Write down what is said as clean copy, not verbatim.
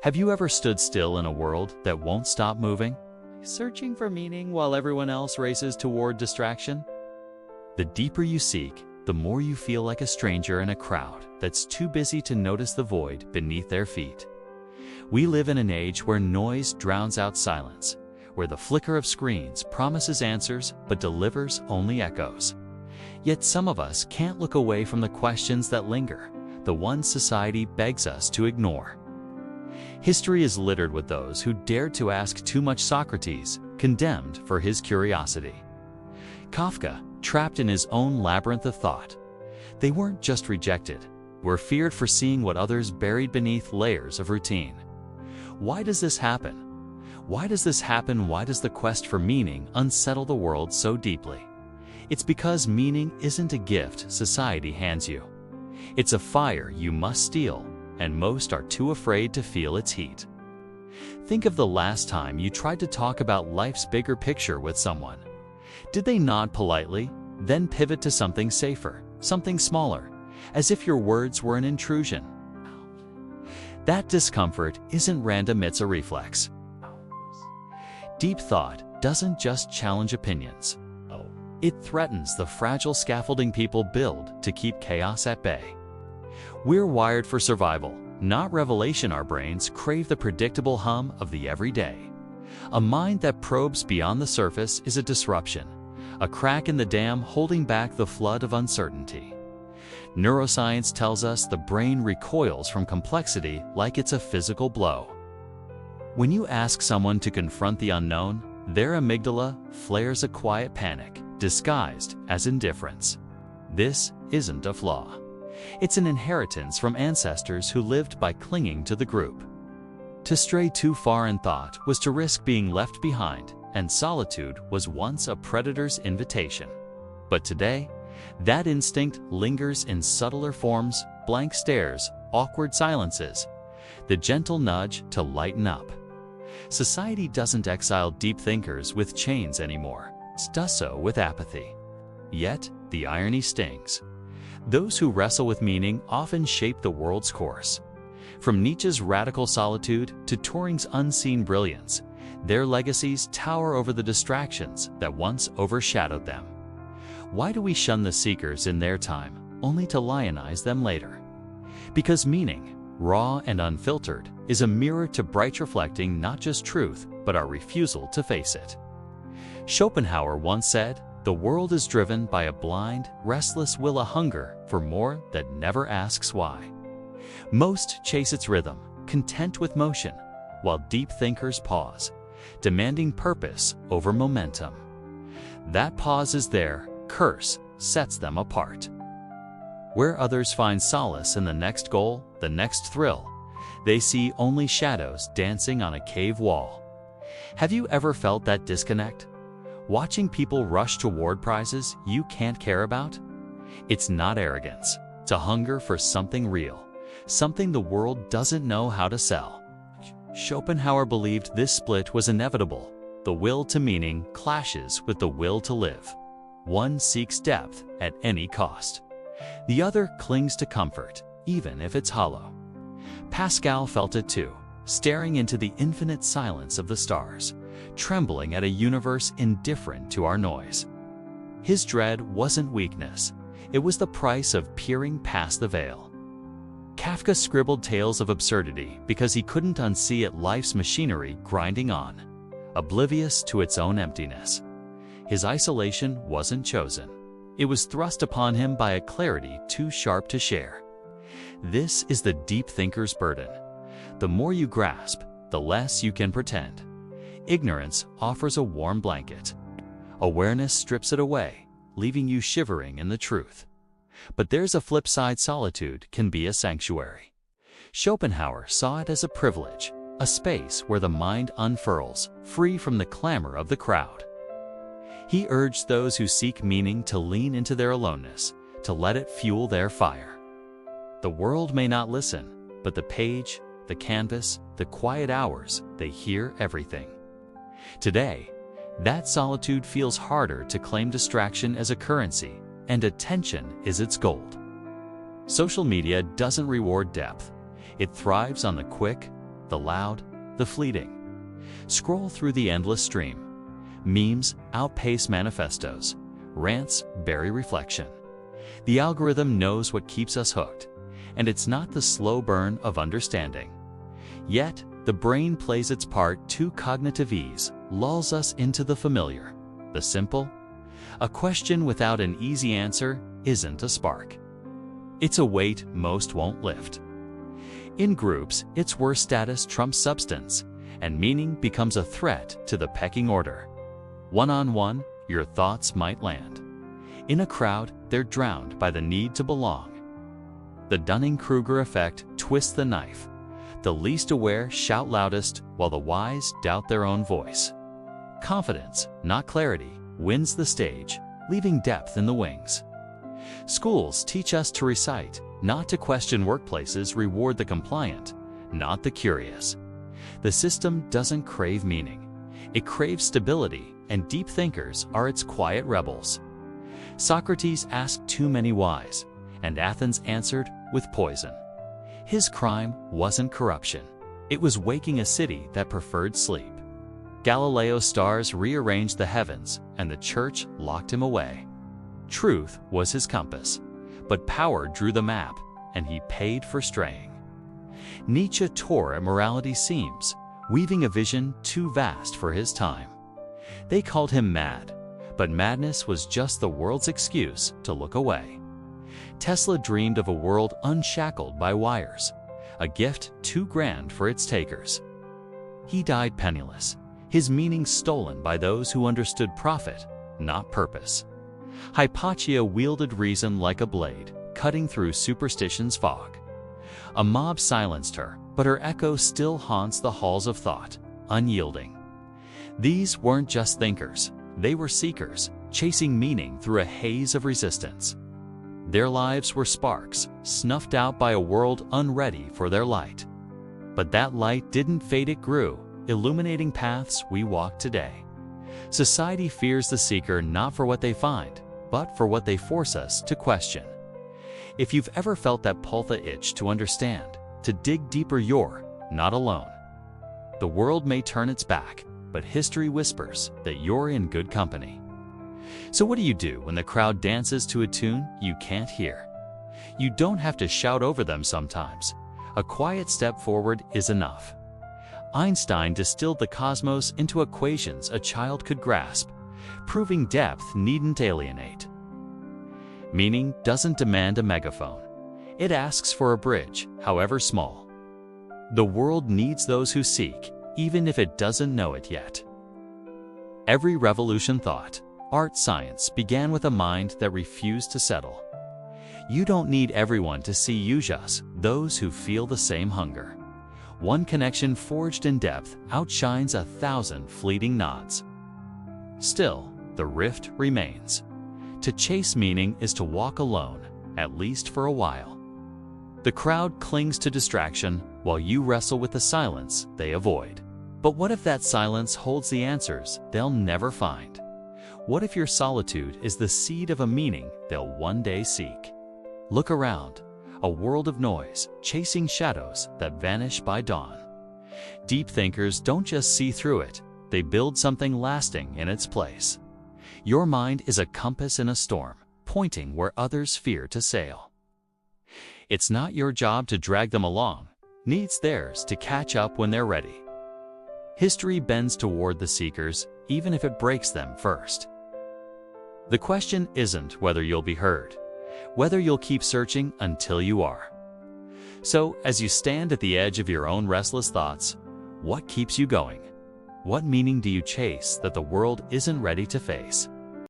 Have you ever stood still in a world that won't stop moving, searching for meaning while everyone else races toward distraction? The deeper you seek, the more you feel like a stranger in a crowd that's too busy to notice the void beneath their feet. We live in an age where noise drowns out silence, where the flicker of screens promises answers but delivers only echoes. Yet some of us can't look away from the questions that linger, the ones society begs us to ignore. History is littered with those who dared to ask too much Socrates, condemned for his curiosity. Kafka, trapped in his own labyrinth of thought. They weren't just rejected, were feared for seeing what others buried beneath layers of routine. Why does this happen? Why does the quest for meaning unsettle the world so deeply? It's because meaning isn't a gift society hands you. It's a fire you must steal, and most are too afraid to feel its heat. Think of the last time you tried to talk about life's bigger picture with someone. Did they nod politely, then pivot to something safer, something smaller, as if your words were an intrusion? That discomfort isn't random, it's a reflex. Deep thought doesn't just challenge opinions. It threatens the fragile scaffolding people build to keep chaos at bay. We're wired for survival, not revelation. Our brains crave the predictable hum of the everyday. A mind that probes beyond the surface is a disruption, a crack in the dam holding back the flood of uncertainty. Neuroscience tells us the brain recoils from complexity like it's a physical blow. When you ask someone to confront the unknown, their amygdala flares a quiet panic, disguised as indifference. This isn't a flaw. It's an inheritance from ancestors who lived by clinging to the group. To stray too far in thought was to risk being left behind, and solitude was once a predator's invitation. But today, that instinct lingers in subtler forms: blank stares, awkward silences, the gentle nudge to lighten up. Society doesn't exile deep thinkers with chains anymore. It does so with apathy. Yet, the irony stings. Those who wrestle with meaning often shape the world's course. From Nietzsche's radical solitude to Turing's unseen brilliance, their legacies tower over the distractions that once overshadowed them. Why do we shun the seekers in their time, only to lionize them later? Because meaning, raw and unfiltered, is a mirror to bright, reflecting not just truth, but our refusal to face it. Schopenhauer once said, "The world is driven by a blind, restless will, a hunger for more that never asks why." Most chase its rhythm, content with motion, while deep thinkers pause, demanding purpose over momentum. That pause is their curse, sets them apart. Where others find solace in the next goal, the next thrill, they see only shadows dancing on a cave wall. Have you ever felt that disconnect? Watching people rush toward prizes you can't care about? It's not arrogance, it's a hunger for something real, something the world doesn't know how to sell. Schopenhauer believed this split was inevitable. The will to meaning clashes with the will to live. One seeks depth at any cost. The other clings to comfort, even if it's hollow. Pascal felt it too, staring into the infinite silence of the stars, trembling at a universe indifferent to our noise. His dread wasn't weakness, it was the price of peering past the veil. Kafka scribbled tales of absurdity because he couldn't unsee it, life's machinery grinding on, oblivious to its own emptiness. His isolation wasn't chosen. It was thrust upon him by a clarity too sharp to share. This is the deep thinker's burden. The more you grasp, the less you can pretend. Ignorance offers a warm blanket. Awareness strips it away, leaving you shivering in the truth. But there's a flip side: solitude can be a sanctuary. Schopenhauer saw it as a privilege, a space where the mind unfurls, free from the clamor of the crowd. He urged those who seek meaning to lean into their aloneness, to let it fuel their fire. The world may not listen, but the page, the canvas, the quiet hours, they hear everything. Today, that solitude feels harder to claim. Distraction as a currency, and attention is its gold. Social media doesn't reward depth. It thrives on the quick, the loud, the fleeting. Scroll through the endless stream. Memes outpace manifestos. Rants bury reflection. The algorithm knows what keeps us hooked, and it's not the slow burn of understanding. Yet, the brain plays its part to cognitive ease, lulls us into the familiar, the simple. A question without an easy answer isn't a spark. It's a weight most won't lift. In groups, it's where status trumps substance, and meaning becomes a threat to the pecking order. One-on-one, your thoughts might land. In a crowd, they're drowned by the need to belong. The Dunning-Kruger effect twists the knife. The least aware shout loudest, while the wise doubt their own voice. Confidence, not clarity, wins the stage, leaving depth in the wings. Schools teach us to recite, not to question. Workplaces reward the compliant, not the curious. The system doesn't crave meaning. It craves stability, and deep thinkers are its quiet rebels. Socrates asked too many whys, and Athens answered with poison. His crime wasn't corruption. It was waking a city that preferred sleep. Galileo's stars rearranged the heavens, and the church locked him away. Truth was his compass, but power drew the map, and he paid for straying. Nietzsche tore at morality's seams, weaving a vision too vast for his time. They called him mad, but madness was just the world's excuse to look away. Tesla dreamed of a world unshackled by wires, a gift too grand for its takers. He died penniless, his meaning stolen by those who understood profit, not purpose. Hypatia wielded reason like a blade, cutting through superstition's fog. A mob silenced her, but her echo still haunts the halls of thought, unyielding. These weren't just thinkers, they were seekers, chasing meaning through a haze of resistance. Their lives were sparks, snuffed out by a world unready for their light. But that light didn't fade, it grew, illuminating paths we walk today. Society fears the seeker not for what they find, but for what they force us to question. If you've ever felt that pulsa itch to understand, to dig deeper, you're not alone. The world may turn its back, but history whispers that you're in good company. So what do you do when the crowd dances to a tune you can't hear? You don't have to shout over them sometimes. A quiet step forward is enough. Einstein distilled the cosmos into equations a child could grasp, proving depth needn't alienate. Meaning doesn't demand a megaphone. It asks for a bridge, however small. The world needs those who seek, even if it doesn't know it yet. Every revolution, thought, art, science began with a mind that refused to settle. You don't need everyone to see you, just those who feel the same hunger. One connection forged in depth outshines 1,000 fleeting nods. Still, the rift remains. To chase meaning is to walk alone, at least for a while. The crowd clings to distraction while you wrestle with the silence they avoid. But what if that silence holds the answers they'll never find? What if your solitude is the seed of a meaning they'll one day seek? Look around, a world of noise, chasing shadows that vanish by dawn. Deep thinkers don't just see through it, they build something lasting in its place. Your mind is a compass in a storm, pointing where others fear to sail. It's not your job to drag them along, needs theirs to catch up when they're ready. History bends toward the seekers, even if it breaks them first. The question isn't whether you'll be heard, whether you'll keep searching until you are. So, as you stand at the edge of your own restless thoughts, what keeps you going? What meaning do you chase that the world isn't ready to face?